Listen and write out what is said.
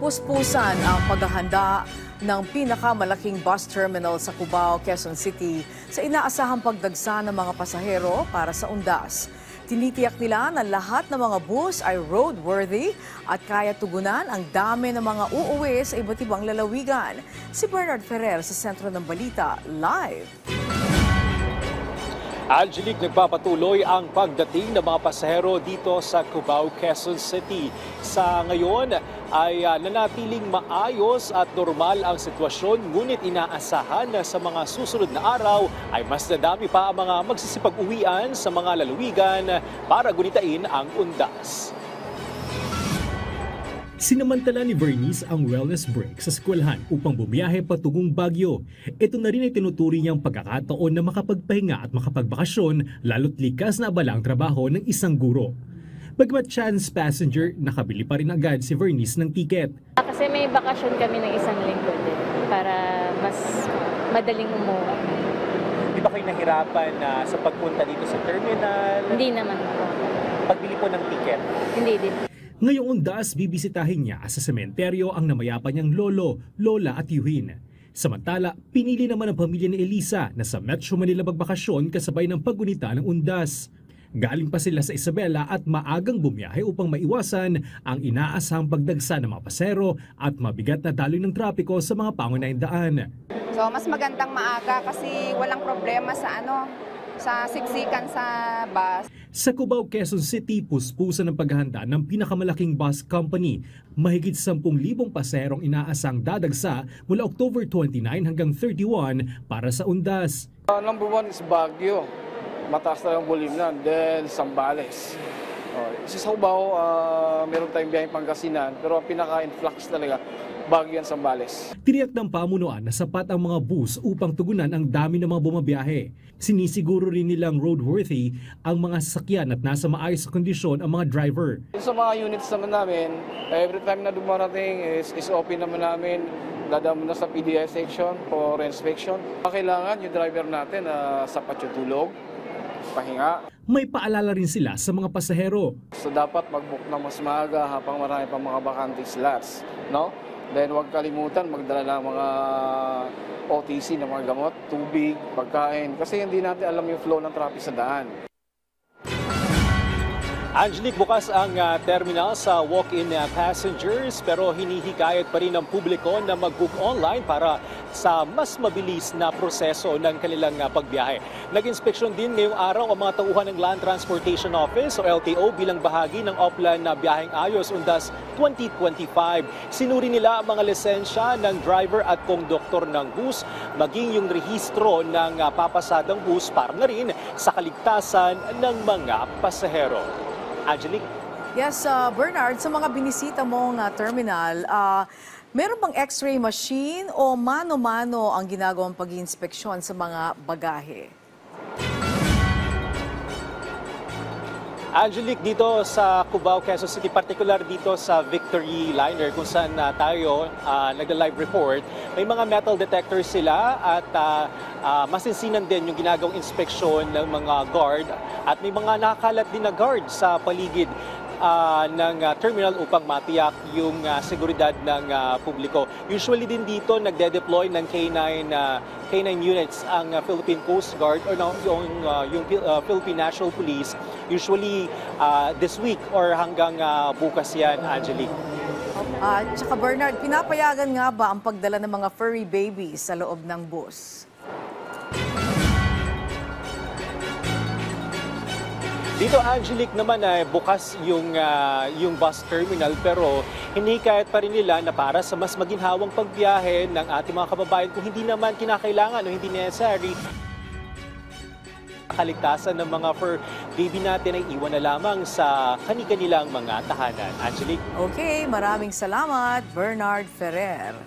Puspusan ang paghahanda ng pinakamalaking bus terminal sa Cubao, Quezon City sa inaasahang pagdagsa ng mga pasahero para sa undas. Tinitiyak nila na lahat ng mga bus ay roadworthy at kaya tugunan ang dami ng mga uuwi sa iba't ibang lalawigan. Si Bernard Ferrer sa Sentro ng Balita, live. Angelique, nagpapatuloy ang pagdating ng mga pasahero dito sa Cubao, Quezon City. Sa ngayon ay nanatiling maayos at normal ang sitwasyon, ngunit inaasahan na sa mga susunod na araw ay mas nadami pa ang mga magsisipag-uwian sa mga lalawigan para gunitain ang undas. Sinamantala ni Vernice ang wellness break sa eskwelahan upang bumiyahe patungong Baguio. Ito na rin ay tinuturi niyang pagkakataon na makapagpahinga at makapagbakasyon, lalo't likas na abala ang trabaho ng isang guro. Bagamat chance passenger, nakabili pa rin agad si Vernice ng tiket. Kasi may bakasyon kami ng isang linggo din para mas madaling umuwi. Di ba kayo nahirapan sa pagpunta dito sa terminal? Hindi naman po. Pagbili po ng tiket? Hindi din. Ngayong undas, bibisitahin niya sa sementeryo ang namayapa niyang lolo, lola at yuhin. Samantala, pinili naman ang pamilya ni Elisa na sa Metro Manila magbakasyon kasabay ng paggunita ng undas. Galing pa sila sa Isabela at maagang bumiyahe upang maiwasan ang inaasahang pagdagsa ng mga pasero at mabigat na daloy ng trapiko sa mga pangunahing daan. So mas magandang maaga kasi walang problema sa siksikan sa bus. Sa Cubao, Quezon City, puspusan ng paghahanda ng pinakamalaking bus company. Mahigit 10,000 paserong inaasang dadagsa mula October 29 hanggang 31 para sa undas. Number one is Baguio. Mataas na yung volume na. Then Zambales. Sa Cubao, meron tayong biyaheng Pangasinan. Pero ang pinaka-influx talaga, Baguio and Zambales. Tiniyak ng pamunuan na sapat ang mga bus upang tugunan ang dami ng mga bumabiyahe. Sinisiguro rin nilang roadworthy ang mga sasakyan at nasa maayos na kondisyon ang mga driver. Sa mga units naman namin, every time na dumarating is open naman namin. Dadaan muna sa PDI section for inspection. Kailangan yung driver natin sapat yung tulog, pahinga. May paalala rin sila sa mga pasahero. So dapat mag-book ng mas maaga habang marami pang mga vacanting slots. No? Then huwag kalimutan magdala ng mga OTC ng mga gamot, tubig, pagkain. Kasi hindi natin alam yung flow ng traffic sa daan. Angelique, bukas ang terminal sa walk-in passengers pero hinihikayat pa rin ng publiko na mag-book online para sa mas mabilis na proseso ng kanilang pagbiyahe. Nag-inspeksyon din ngayong araw ang mga tauhan ng Land Transportation Office o LTO bilang bahagi ng Oplan na Biyaheng Ayos Undas 2025. Sinuri nila ang mga lisensya ng driver at konduktor ng bus, maging yung rehistro ng papasadang bus para na rin sa kaligtasan ng mga pasahero. Angelique? Yes, Bernard, sa mga binisita mong terminal, meron bang x-ray machine o mano-mano ang ginagawang pag-iinspeksyon sa mga bagahe? Angelique, dito sa Cubao, Quezon City, particular dito sa Victory Liner kung saan tayo nagla-live report, may mga metal detectors sila at masinsinan din yung ginagawang inspeksyon ng mga guard at may mga nakakalat din na guard sa paligid ng terminal upang matiyak yung seguridad ng publiko. Usually din dito nagde-deploy ng K9 units ang Philippine Coast Guard or yung Philippine National Police. Usually this week or hanggang bukas yan, Angelique. Tsaka Bernard, pinapayagan nga ba ang pagdala ng mga furry babies sa loob ng bus? Dito, Angelique, naman ay bukas yung bus terminal pero hinikayat pa rin nila na para sa mas maginhawang pagbiyahe ng ating mga kababayan kung hindi naman kinakailangan o hindi necessary. Kaligtasan ng mga fur baby natin ay iwan na lamang sa kani-kanilang mga tahanan. Angelique? Okay, maraming salamat, Bernard Ferrer.